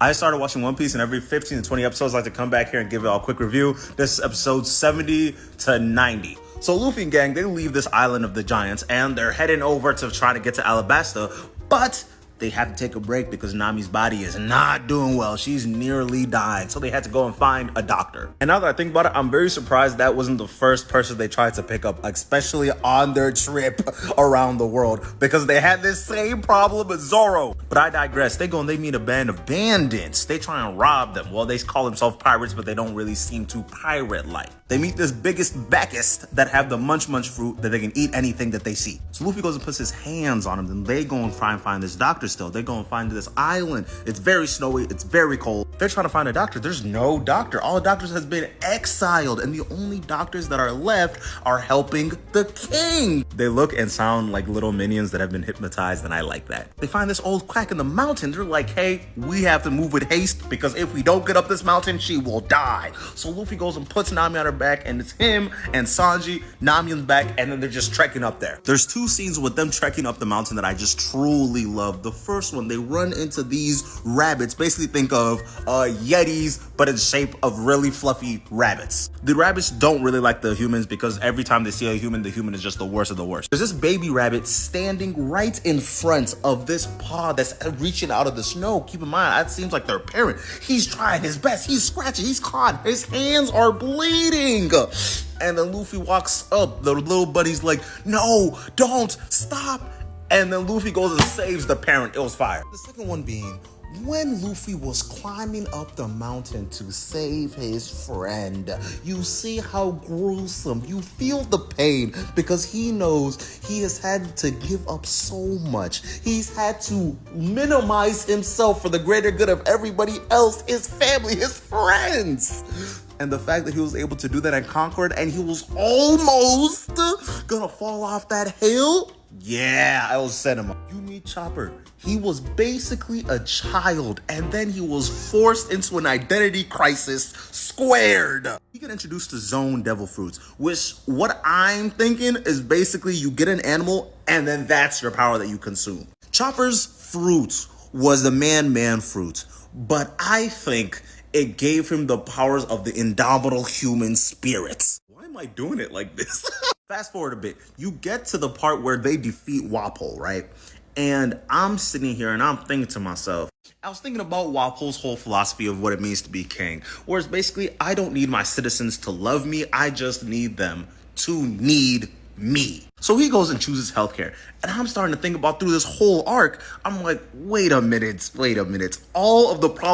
I started watching One Piece, and every 15 to 20 episodes, I like to come back here and give it a quick review. This is episode 70 to 90. So Luffy and gang, they leave this island of the giants, and they're heading over to try to get to Alabasta, but they have to take a break because Nami's body is not doing well. She's nearly dying. So they had to go and find a doctor. And now that I think about it, I'm very surprised that wasn't the first person they tried to pick up, especially on their trip around the world, because they had this same problem with Zoro. But I digress. They go and they meet a band of bandits. They try and rob them. Well, they call themselves pirates, but they don't really seem too pirate-like. They meet this biggest backest that have the munch fruit that they can eat anything that they see. So Luffy goes and puts his hands on them. Then they go and try and find this doctor still. They go and find this island. It's very snowy. It's very cold. They're trying to find a doctor. There's no doctor. All the doctors has been exiled. And the only doctors that are left are helping the king. They look and sound like little minions that have been hypnotized. And I like that. They find this old quack in the mountain. They're like, hey, we have to move with haste because if we don't get up this mountain, she will die. So Luffy goes and puts Nami on her back, and it's him and Sanji, Nami on the back, and then they're just trekking up there. There's two scenes with them trekking up the mountain that I just truly love. The first one, they run into these rabbits. Basically think of Yetis, but in the shape of really fluffy rabbits. The rabbits don't really like the humans because every time they see a human, the human is just the worst of the worst. There's this baby rabbit standing right in front of this paw that's reaching out of the snow. Keep in mind, that seems like their parent. He's trying his best. He's scratching. He's caught. His hands are bleeding. And then Luffy walks up. The little buddy's like, no, don't, stop. And then Luffy goes and saves the parent. It was fire. The second one being, when Luffy was climbing up the mountain to save his friend, you see how gruesome, you feel the pain because he knows he has had to give up so much. He's had to minimize himself for the greater good of everybody else, his family, his friends. And the fact that he was able to do that and conquer it, and he was almost gonna fall off that hill. Yeah, I was sentiment. You meet Chopper. He was basically a child, and then he was forced into an identity crisis squared. You get introduced to Zone Devil Fruits, which what I'm thinking is basically you get an animal, and then that's your power that you consume. Chopper's fruit was the man fruit, but I think it gave him the powers of the indomitable human spirits. Why am I doing it like this? Fast forward a bit. You get to the part where they defeat Wapol, right? And I'm sitting here and I'm thinking to myself, I was thinking about Wapol's whole philosophy of what it means to be king. Whereas basically, I don't need my citizens to love me. I just need them to need me. So he goes and chooses healthcare. And I'm starting to think about through this whole arc, I'm like, wait a minute. All of the problems